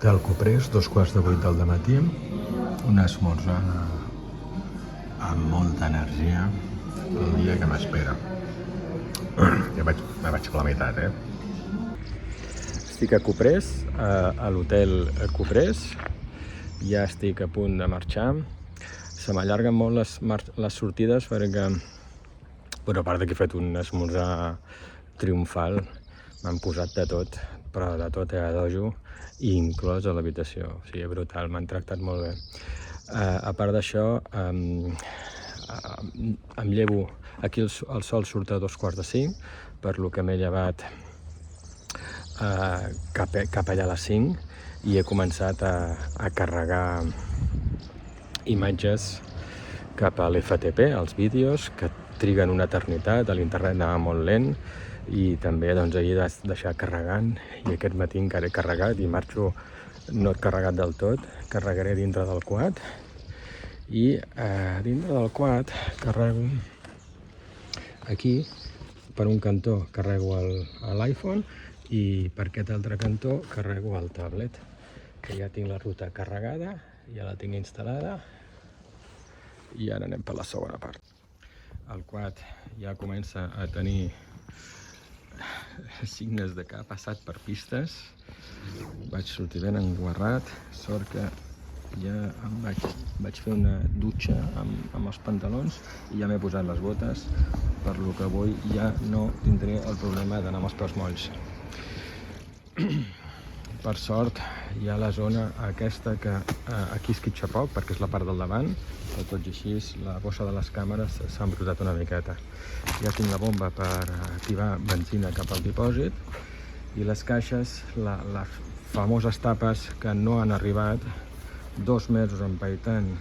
Hotel Cuprés, 2:15 del matí, un esmorzar amb molta energia, el dia que m'espera. Ja vaig per la meitat, Estic a Cuprés, a l'hotel Cuprés, ja estic a punt de marxar. Se m'allarguen molt les sortides perquè, a part que he fet un esmorzar triomfal, m'han posat de tot, però de tot a dojo, i inclòs a l'habitació. O sigui, brutal, m'han tractat molt bé. A part d'això, em llevo, aquí el sol surt a 4:45, per lo que m'he llevat cap allà a les 5 i he començat a carregar imatges cap a l'FTP, els vídeos, que triguen una eternitat, a l'internet anava molt lent, i també doncs, ahir he de deixar carregant, i aquest matí encara he carregat i marxo no carregat del tot, carregaré dintre del quad, i dintre del quad carrego aquí, per un cantó carrego l'iPhone i per aquest altre cantó carrego el tablet, que ja tinc la ruta carregada, ja la tinc instal·lada, i ara anem per la segona part. El quad ja comença a tenir signes de que ha passat per pistes. Vaig sortir ben enguarrat, sort que ja vaig fer una dutxa amb els pantalons i ja m'he posat les botes, per lo que avui ja no tindré el problema d'anar amb els peus molls. Per sort hi ha la zona aquesta que aquí esquitxa poc perquè és la part del davant, però tot i així la bossa de les càmeres s'ha embrutat una miqueta. Ja tinc la bomba per activar benzina cap al dipòsit i les caixes, les famoses tapes que no han arribat, 2 mesos empaitant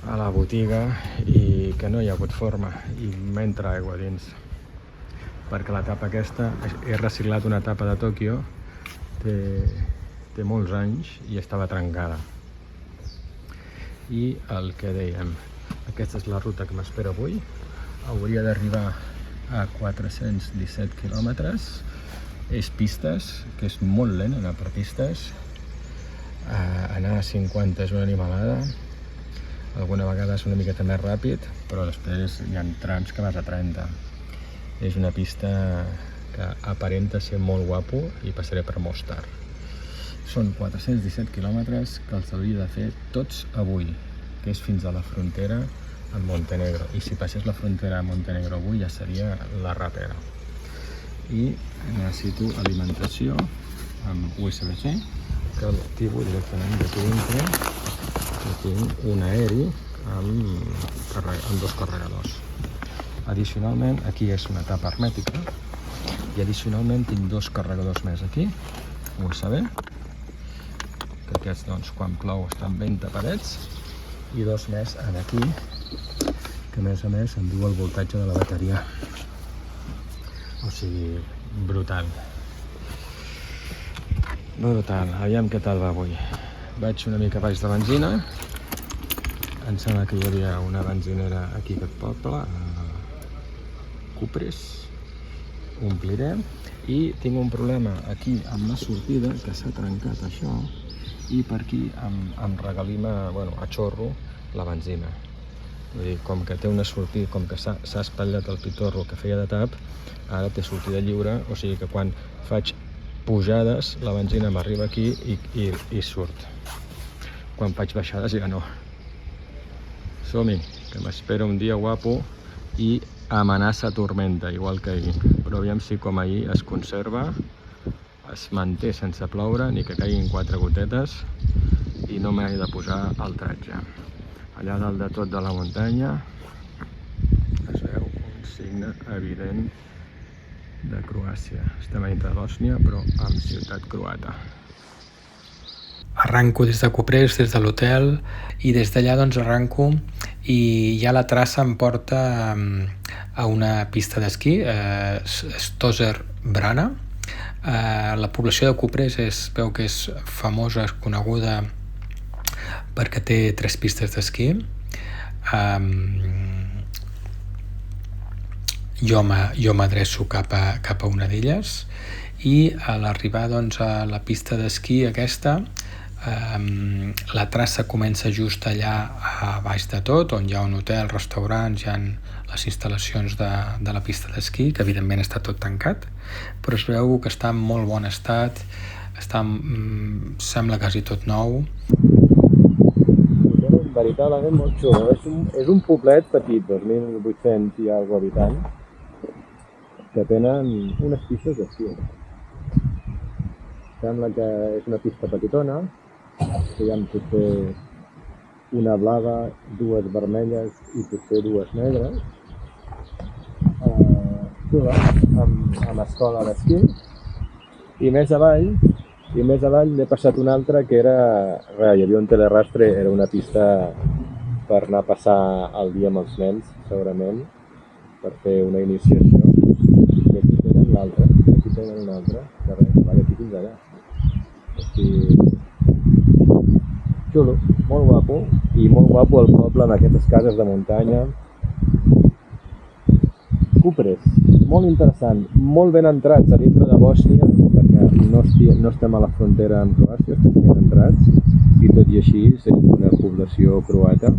a la botiga i que no hi ha hagut forma i m'entra aigua dins, perquè la tapa aquesta, he reciclat una tapa de Tòquio, té molts anys i estava trencada. I el que dèiem, aquesta és la ruta que m'espera avui. Hauria d'arribar a 417 quilòmetres. És pistes, que és molt lent anar per pistes. Anar a 50 és una animalada. Alguna vegada és una miqueta més ràpid, però després hi ha trams que vas a 30. És una pista que aparenta ser molt guapo i passaré per Mostar. Són 417 quilòmetres que els hauria de fer tots avui, que és fins a la frontera amb Montenegro. I si passés la frontera amb Montenegro avui ja seria la rapera. I necessito alimentació amb USB-C, que l'activo directament d'aquí dintre. Aquí tinc un aeri amb 2 carregadors. Addicionalment, aquí és una tapa hermètica, i addicionalment tinc 2 carregadors més aquí, USB, que aquests, doncs, quan plou estan ben tapadets, i 2 més en aquí, que a més em diu el voltatge de la bateria. O sigui, brutal. Brutal. Aviam què tal va avui. Vaig una mica baix de benzina. Em sembla que hi havia una benzinera aquí a aquest poble, a Cuprés. Ompliré. I tinc un problema aquí amb la sortida, que s'ha trencat això, i per aquí em regalima, a xorro, la benzina. Vull dir, com que té una sortida, com que s'ha espatllat el pitorro que feia de tap, ara té sortida lliure, o sigui que quan faig pujades la benzina m'arriba aquí i surt. Quan faig baixades ja no. Som-hi, que m'espera un dia guapo i amenaça tormenta, igual que ahir. Però aviam si com ahir es conserva, es manté sense ploure ni que caiguin 4 gotetes i no m'he de posar el tratge. Allà dalt de tot de la muntanya es veu un signe evident de Croàcia. Estem a dintre de Bòsnia, però amb ciutat croata. Arranco des de Cuprés, des de l'hotel, i des d'allà doncs arranco i ja la traça em porta a una pista d'esquí, Stožer Brana. La població de Cuprés veu que és famosa, és coneguda perquè té 3 pistes d'esquí. jo m'adreço cap a una d'elles, i a l'arribar doncs, a la pista d'esquí aquesta, la traça comença just allà a baix de tot, on hi ha un hotel, restaurants, hi ha les instal·lacions de la pista d'esquí, que evidentment està tot tancat, però es veu que està en molt bon estat, sembla quasi tot nou. Veritablement molt xulo. És un poblet petit, 2.800 i alguna habitants, que tenen unes pistes d'esquí. Sembla que és una pista petitona, que hi ha potser una blava, dues vermelles i potser dues negres. Xula, amb escola d'esquí. I més avall n'he passat una altra que era... hi havia un telerastre, era una pista per anar a passar el dia amb els nens, segurament, per fer una iniciació. I aquí tenen l'altra, que res, va d'aquí fins allà. Xulo, molt guapo, i molt guapo el poble amb aquestes cases de muntanya. Cupres, molt interessant, molt ben entrats a dintre de Bòsnia, perquè no estem a la frontera amb Croàcia, estem ben entrats, i tot i així és una població croata.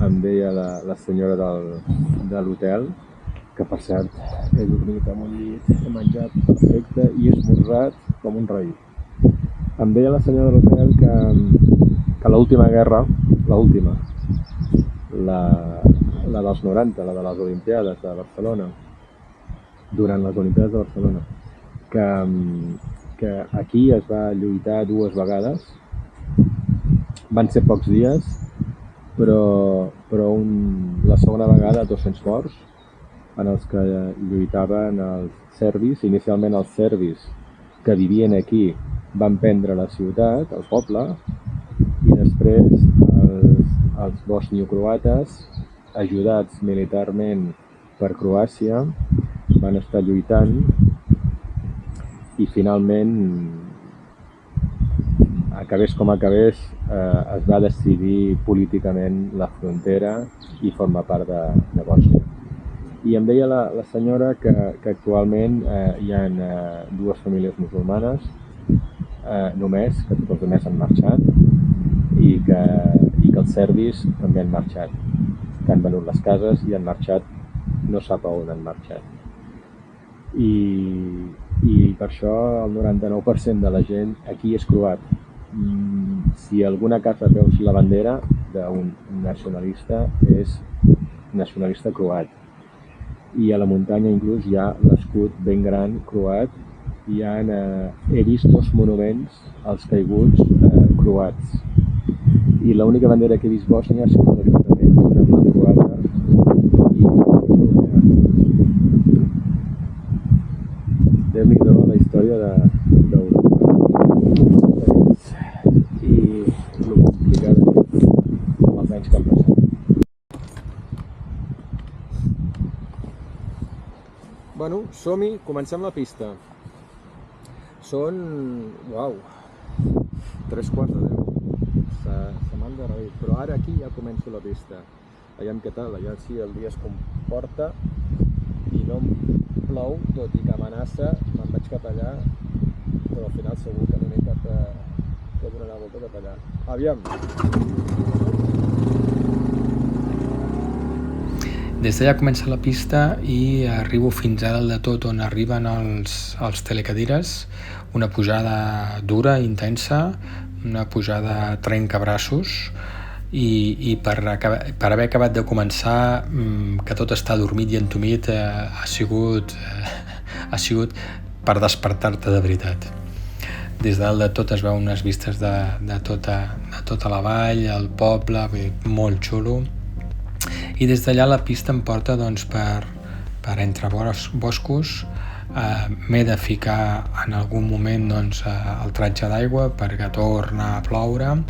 Em deia la senyora de l'hotel, que per cert he dormit en un llit, he menjat perfecte i he esmorzat com un rei. Em deia la senyora de l'hotel que l'última guerra, la dels 90, la de les Olimpiades de Barcelona, durant les Olimpiades de Barcelona, que aquí es va lluitar 2 vegades, van ser pocs dies, però la segona vegada 200 morts, en els que lluitaven els serbis. Inicialment els serbis que vivien aquí van prendre la ciutat, el poble, i després els bosniocroates, ajudats militarment per Croàcia, van estar lluitant i finalment, acabés com acabés, es va decidir políticament la frontera i formar part de Bòsnia. I em deia la senyora que actualment hi ha 2 famílies musulmanes només, que tots els altres han marxat, i que els serbis també han marxat, que han venut les cases i han marxat, no sap a on han marxat. I per això el 99% de la gent aquí és croat. Si alguna casa veus la bandera d'un nacionalista, és nacionalista croat. I a la muntanya inclús hi ha l'escut ben gran croat, i he vist 2 monuments als caiguts croats. I l'única bandera que he vist Bòsnia ha sigut l'Ajuntament, una mà croata, i Déu-n'hi-do la història d'Europa. I el complicat els anys que han passat. Bueno, som-hi, comencem la pista. Són, 3:15. Se m'han derreït, però ara aquí ja començo la pista. Aviam què tal, allà sí el dia es comporta i no em plou, tot i que amenaça, me'n vaig cap allà, però al final segur que no n'he cap de donar la volta cap allà. Aviam! Des d'allà comença la pista i arribo fins a dalt de tot, on arriben els telecadires, una pujada dura, intensa, una pujada trencabraços, i per haver acabat de començar, que tot està adormit i entumit, ha sigut per despertar-te de veritat. Des de dalt de tot es veuen unes vistes de tota la vall, el poble, molt xulo. I des d'allà la pista em porta doncs, per entre boscos. M'he de ficar en algun moment doncs, el tratge d'aigua perquè torna a ploure.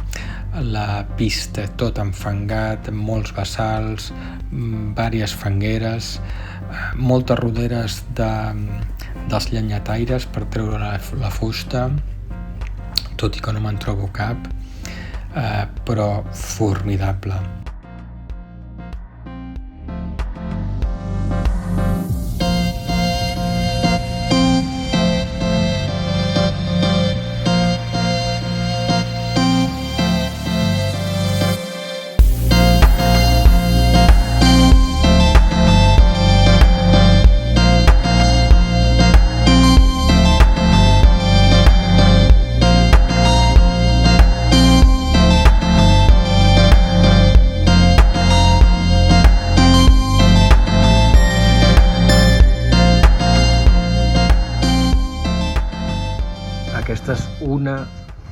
La pista tot enfangat, molts bassals, diverses fangueres, moltes roderes dels llenyataires per treure la fusta, tot i que no me'n trobo cap, però formidable. Aquesta és una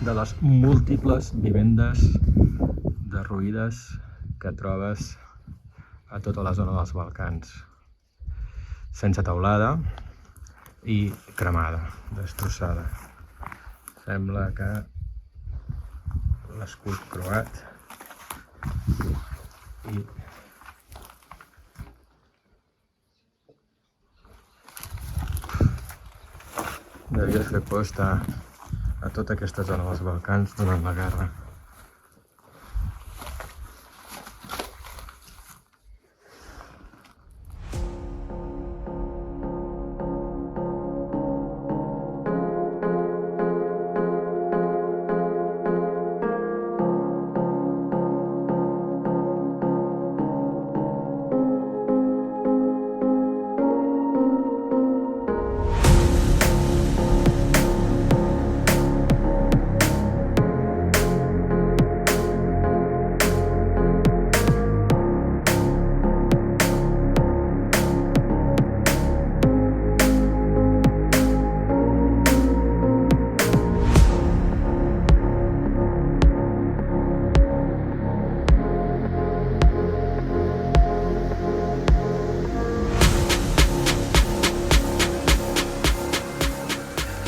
de les múltiples vivendes derruïdes que trobes a tota la zona dels Balcans. Sense teulada i cremada, destrossada. Sembla que l'escut croat i devia fer por estar a tota aquesta zona dels Balcans durant la guerra.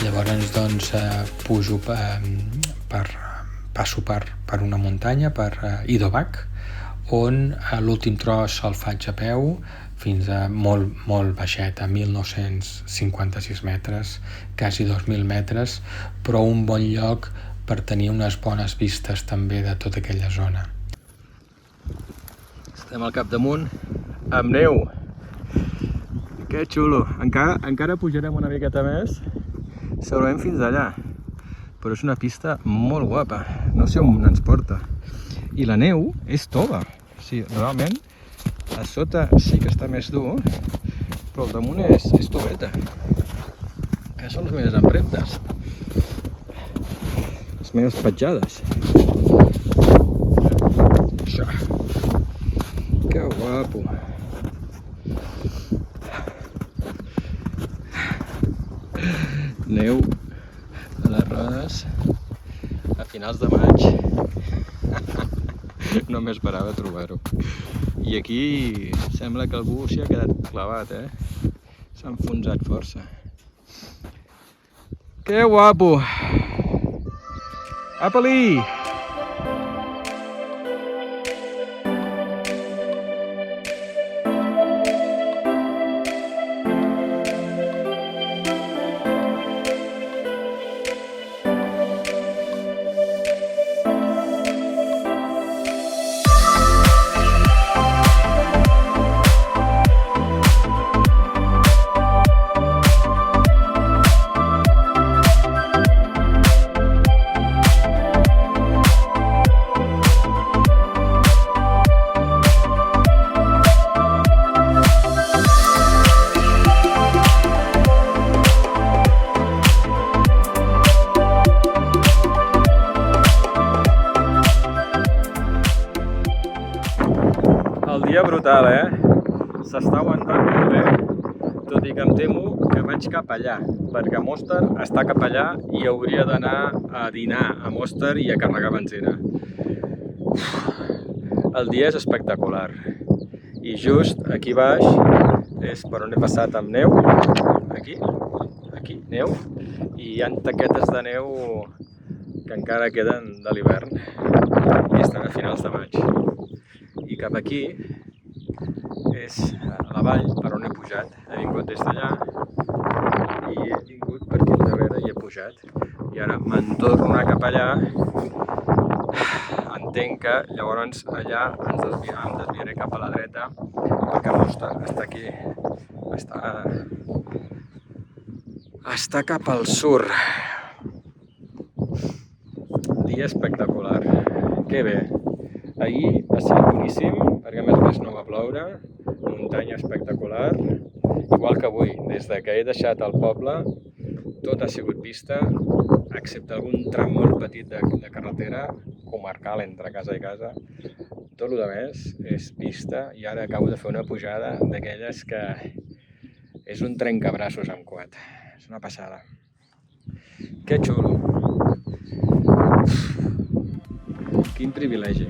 Llavors, doncs, passo per una muntanya, per Idovac, on l'últim tros el faig a peu fins a molt baixet, a 1.956 metres, quasi 2.000 metres, però un bon lloc per tenir unes bones vistes també de tota aquella zona. Estem al capdamunt amb neu. Que xulo! Encara pujarem una miqueta més, segurament fins allà, però és una pista molt guapa, no sé on ens porta. I la neu és tova, o sigui, realment a sota sí que està més dur, però al damunt és toveta, que són les meves empremtes, les meves petjades. Això. Que guapo! Neu a les rodes a finals de maig. No m'esperava trobar-ho. I aquí sembla que algú s'hi ha quedat clavat, S'ha enfonsat força. Que guapo! Apa-li! El dia brutal, S'està aguantant molt bé, tot i que em temo que vaig cap allà, perquè Mostar està cap allà i hauria d'anar a dinar a Mostar i a carregar benzina. El dia és espectacular i just aquí baix és per on he passat amb neu, aquí, neu, i hi ha taquetes de neu que encara queden de l'hivern i estan a finals de maig. I cap aquí és a la vall per on he pujat. He vingut des d'allà i he vingut per aquí al darrere i he pujat. I ara me'n torno a anar cap allà. Entenc que llavors allà em desviaré cap a la dreta perquè Mostar està aquí. Està cap al sur. Dia espectacular. Que bé. Ahir va ser boníssim, perquè a més no va ploure, muntanya espectacular, igual que avui, des que he deixat el poble, tot ha sigut pista, excepte algun tram molt petit de carretera comarcal entre casa i casa. Tot el més és pista i ara acabo de fer una pujada d'aquelles que és un trencabraços amb quad, és una passada. Que xulo. Quin privilegi.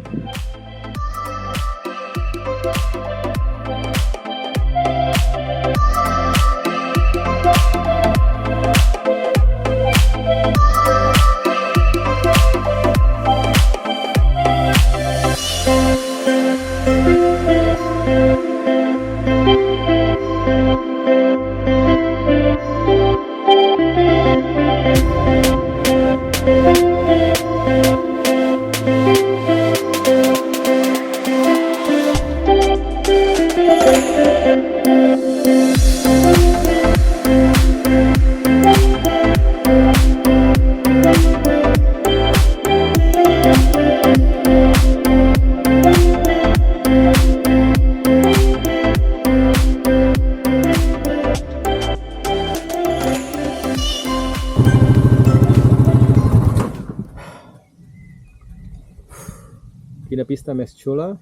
Quina pista més xula.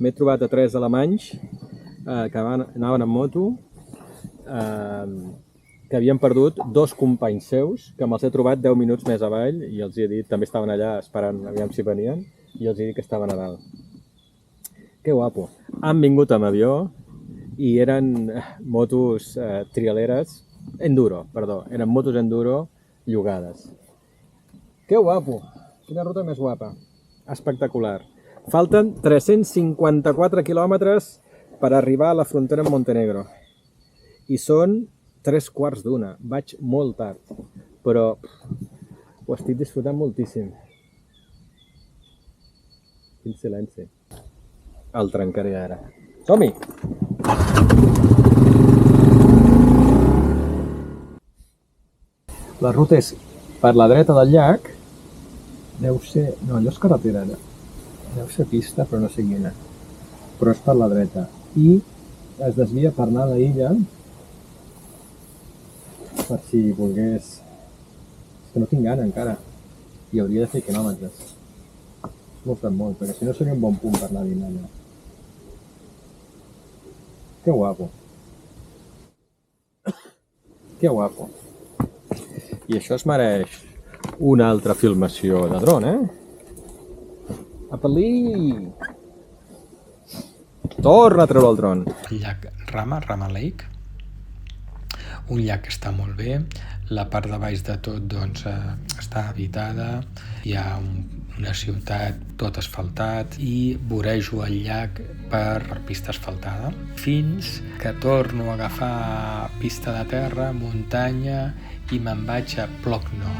M'he trobat a 3 alemanys que anaven en moto, que havien perdut 2 companys seus, que me'ls he trobat 10 minuts més avall i els he dit, també estaven allà esperant aviam si venien, i els he dit que estaven a dalt. Que guapo. Han vingut amb avió i eren motos trialeres, eren motos enduro llogades. Que guapo! Quina ruta més guapa. Espectacular. Falten 354 quilòmetres per arribar a la frontera amb Montenegro. I són 3:15. Vaig molt tard, però ho estic disfrutant moltíssim. Quin silenci. El trencaré ara. Som-hi! La ruta és per la dreta del llac. Deu ser... No, allò és carretera. Deu ser pista, però no sé quina. Però és per la dreta. I es desvia per anar a l'illa, per si volgués... És que no tinc gana encara. I hauria de fer quilòmetres. M'ho fet molt, perquè si no seria un bon punt per anar a dinar allà. Que guapo. Que guapo. I això es mereix una altra filmació de dron, Apa-li! Torna a treure el dron. El llac Rama Lake, un llac que està molt bé, la part de baix de tot doncs, està habitada, hi ha una ciutat tot asfaltat i vorejo el llac per pista asfaltada, fins que torno a agafar pista de terra, muntanya, i me'n vaig a Plockno.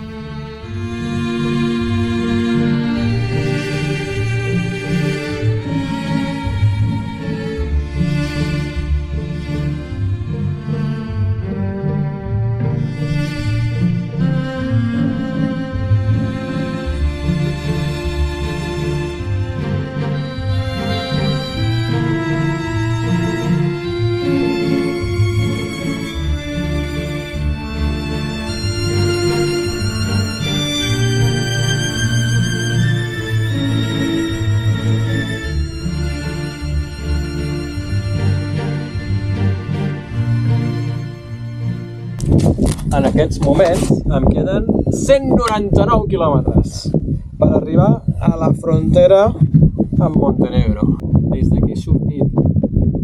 En aquests moments em queden 199 quilòmetres per arribar a la frontera amb Montenegro. Des que he sortit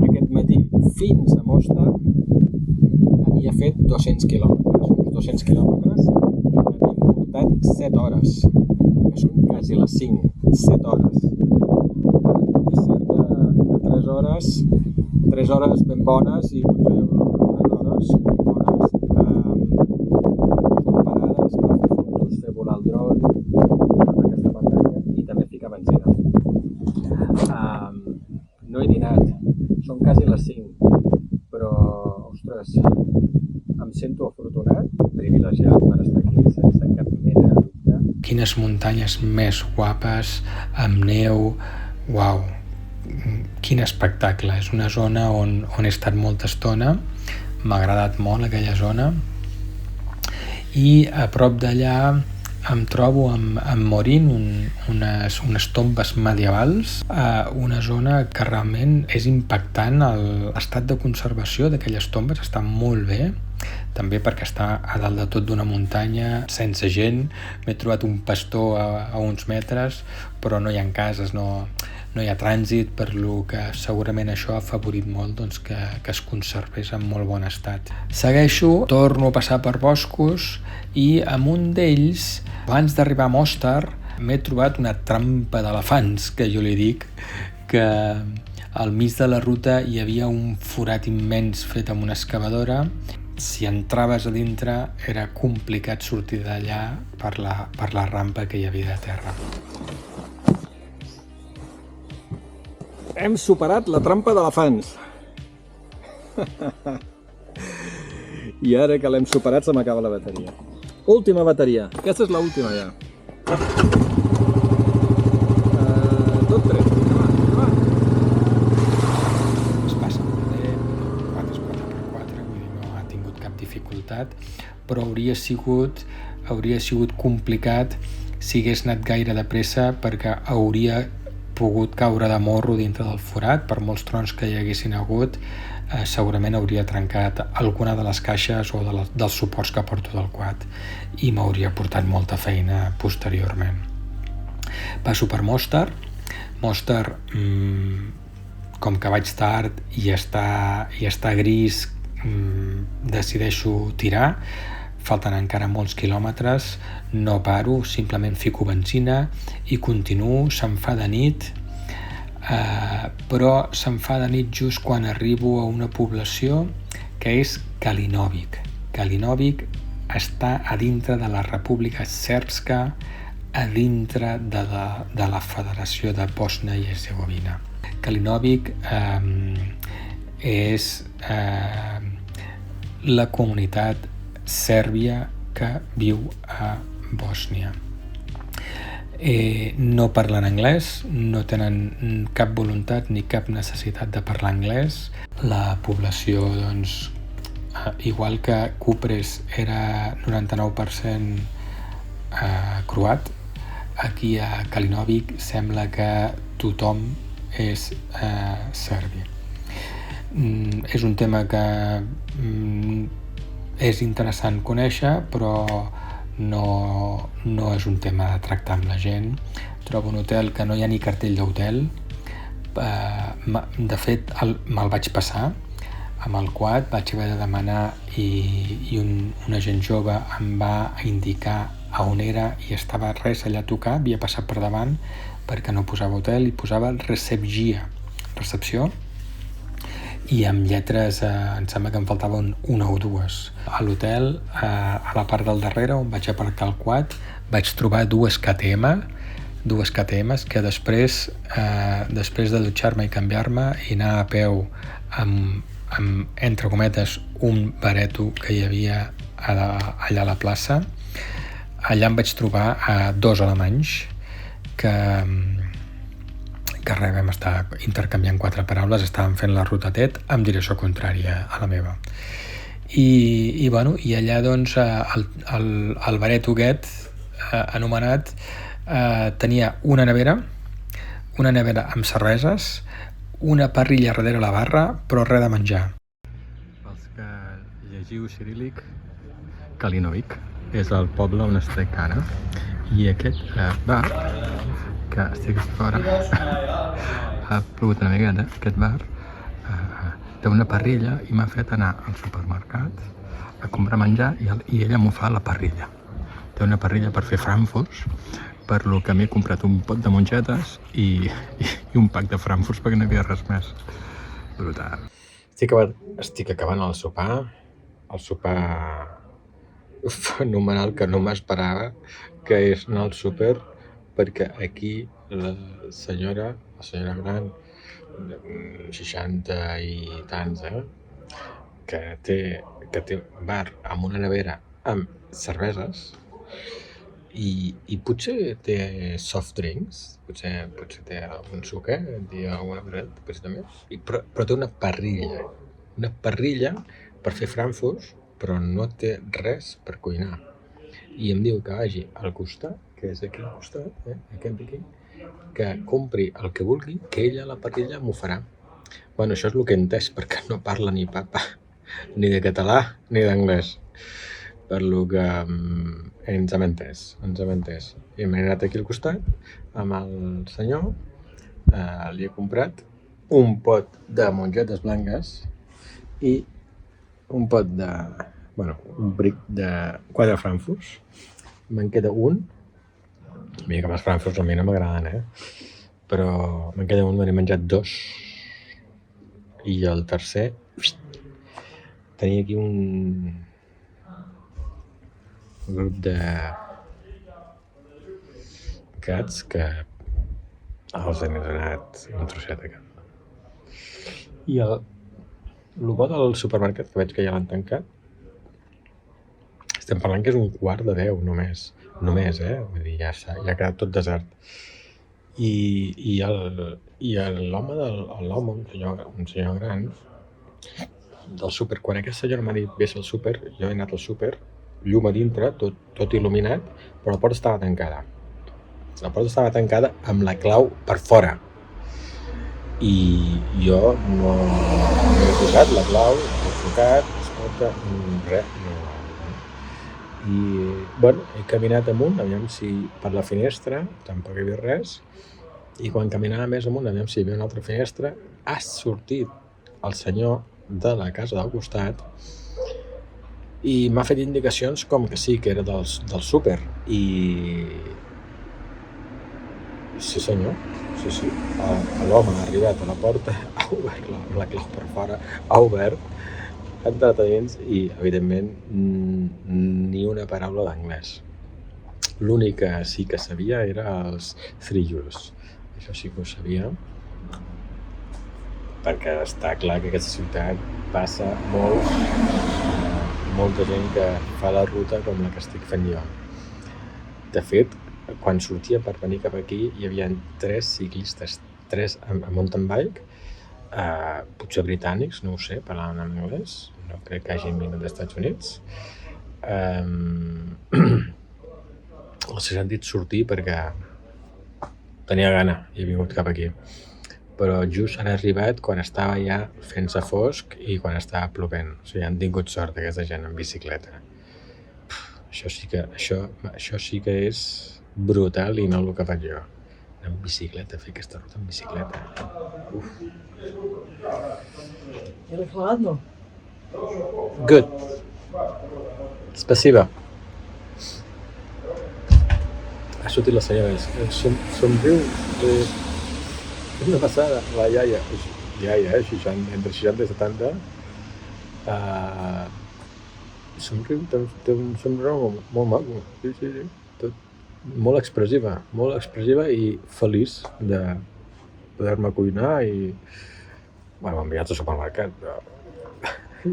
aquest matí fins a Mostar havia fet 200 quilòmetres. Uns 200 quilòmetres m'havien portat 7 hores, que són quasi les 5, 7 hores. És cert que 3 hores ben bones i potser unes hores ben bones són parades per fer fotos, fer volar el dron, aquesta pantalla i també ficar benzina. No he dinat, són quasi les 5, però, ostres, em sento afortunat, privilegiat per estar aquí sense cap mena de dubte. Quines muntanyes més guapes, amb neu, uau, quin espectacle. És una zona on he estat molta estona, m'ha agradat molt aquella zona, i a prop d'allà em trobo amb Morin, unes tombes medievals, una zona que realment és impactant. L'estat de conservació d'aquelles tombes està molt bé també perquè està a dalt de tot d'una muntanya, sense gent. M'he trobat un pastor a uns metres, però no hi ha cases, no hi ha trànsit, per lo que segurament això ha afavorit molt doncs, que es conservés en molt bon estat. Segueixo, torno a passar per boscos i amb un d'ells, abans d'arribar a Mostar, m'he trobat una trampa d'elefants, que jo li dic, que al mig de la ruta hi havia un forat immens fet amb una excavadora. Si entraves a dintre era complicat sortir d'allà per la rampa que hi havia de terra. Hem superat la trampa d'elefants. I ara que l'hem superat se m'acaba la bateria. Última bateria. Aquesta és l'última ja. Tot tret. Es passa molt bé, 4x4, vull dir, no ha tingut cap dificultat, però hauria sigut complicat si hagués anat gaire de pressa, perquè hauria pogut caure de morro dintre del forat. Per molts trons que hi haguessin hagut, segurament hauria trencat alguna de les caixes o dels suports que porto del quad i m'hauria portat molta feina posteriorment. Passo per Mostar, com que vaig tard i està gris, decideixo tirar. Falten encara molts quilòmetres, no paro, simplement fico benzina i continuo. Se'm fa de nit, però se'm fa de nit just quan arribo a una població que és Kalinovik. Kalinovik està a dintre de la República Srpska, a dintre de la Federació de Bòsnia i Hercegovina. Kalinovik és la comunitat sèrbia que viu a Bòsnia. No parlen anglès, no tenen cap voluntat ni cap necessitat de parlar anglès. La població, doncs, igual que Kupres era 99% croat, aquí a Kalinovik sembla que tothom és serbi. És un tema que és interessant conèixer, però no és un tema de tractar amb la gent. Trobo un hotel que no hi ha ni cartell d'hotel. De fet, me'l vaig passar amb el quad, vaig haver de demanar i un agent jove em va indicar a on era i estava res allà a tocar, havia passat per davant perquè no posava hotel i posava recepció, i amb lletres, em sembla que em faltaven una o dues. A l'hotel, a la part del darrere, on vaig aparcar el quad, vaig trobar dues KTMs que després de dutxar-me i canviar-me i anar a peu amb entre cometes, un bareto que hi havia allà a la plaça, allà em vaig trobar dos alemanys que vam estar intercanviant 4 paraules, estàvem fent la ruta TET amb direcció contrària a la meva. I allà doncs el bareto aquest anomenat tenia una nevera amb cerveses, una parrilla darrere la barra, però res de menjar. Pels que llegiu ciríl·lic, Kalinovik és el poble on estic ara, i aquest bar, que estic aquí fora, ha plogut una miqueta, aquest bar té una parrilla i m'ha fet anar al supermercat a comprar menjar i ella m'ho fa a la parrilla. Té una parrilla per fer frankfurts, per lo que m'he comprat un pot de mongetes i un pack de frankfurts perquè no hi havia res més. Brutal. Estic acabant el sopar fenomenal que no m'esperava, que és anar al súper, perquè aquí la senyora gran, 60 i tants, que té bar amb una nevera amb cerveses, i potser té soft drinks, potser té algun suc, alguna cosa, potser també, però té una parrilla per fer frankfurts, però no té res per cuinar. I em diu que vagi al costat, que és aquí al costat, aquest d'aquí, que compri el que vulgui, que ella a la parrilla m'ho farà. Bueno, això és el que he entès, perquè no parla ni papa. ni de català ni d'anglès, per lo que ens hem entès. I m'he anat aquí al costat amb el senyor, li he comprat un pot de mongetes blanques i un pot de... un bric de 4 frankfurts. Me'n queda un. Mira que els frankfurts a mi no m'agraden, però me'n queda un, me n'he menjat 2. I el tercer... Tenia aquí un grup de gats que els he donat un trosset a cada. I el bo del supermercat, que veig que ja l'han tancat, estem parlant que és 9:45 només, vull dir, ja ha quedat tot desert. I l'home, un senyor gran, del súper, quan aquest senyor m'ha dit vés al súper, jo he anat al súper, llum a dintre, tot il·luminat, però la porta estava tancada. La porta estava tancada amb la clau per fora. I jo no he posat la clau, he trucat, escolta, res, no. I, he caminat amunt, aviam si per la finestra, tampoc hi havia res, i quan caminava més amunt, aviam si hi havia una altra finestra, ha sortit el senyor de la casa del costat i m'ha fet indicacions com que sí, que era del súper. I sí senyor, sí. L'home ha arribat a la porta, ha obert la clau per fora, ha obert, ha entrat a dins i, evidentment, ni una paraula d'anglès. L'únic que sí que sabia era els 3 euros. Això sí que ho sabia, perquè està clar que aquesta ciutat passa molta gent que fa la ruta com la que estic fent jo. De fet, quan sortia per venir cap aquí hi havia 3 ciclistes, 3 a mountain bike, potser britànics, no ho sé, parlaven en anglès, no crec que hagin vingut dels Estats Units. Els he sentit sortir perquè tenia gana i he vingut cap aquí. Però just han arribat quan estava ja fent-se fosc i quan estava plovent. O sigui, han tingut sort aquesta gent en bicicleta. Això sí que és brutal i no el que faig jo. Anar en bicicleta, fer aquesta ruta en bicicleta. Heel erg laat nog. Good. Spasiba. Ha sortit la senyora. Somriu. És una passada, la iaia, 60, entre 60 i 70, somriu, té un somriure molt maco, sí, tot molt expressiva i feliç de poder-me cuinar i, m'ha enviat al supermercat, però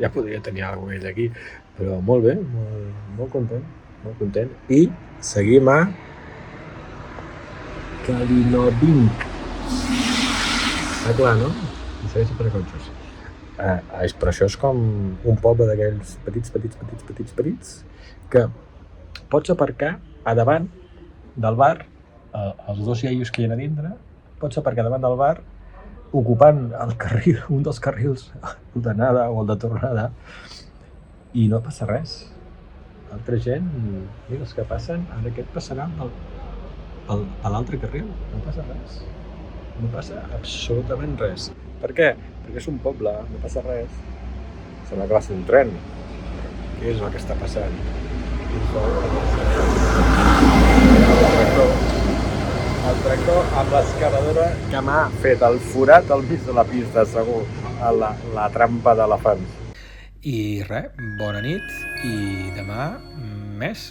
ja podria tenir alguna cosa aquí, però molt bé, molt content, i seguim a Kalinovink. Està clar, no? I segueixi per cotxes. Però això és com un poble d'aquells petits, que pots aparcar a davant del bar, els 2 iaios que hi ha a dintre, pots aparcar davant del bar, ocupant el carril, un dels carrils d'anada o el de tornada, i no passa res. L'altra gent, mira, els que passen, ara aquest passarà a l'altre carril, no passa res. No passa absolutament res. Per què? Perquè és un poble, no passa res. Sembla que va ser un tren. Què és el que està passant? El tractor amb l'excavadora que m'ha fet el forat al mig de la pista, segur, a la trampa d'elefants. I res, bona nit i demà més.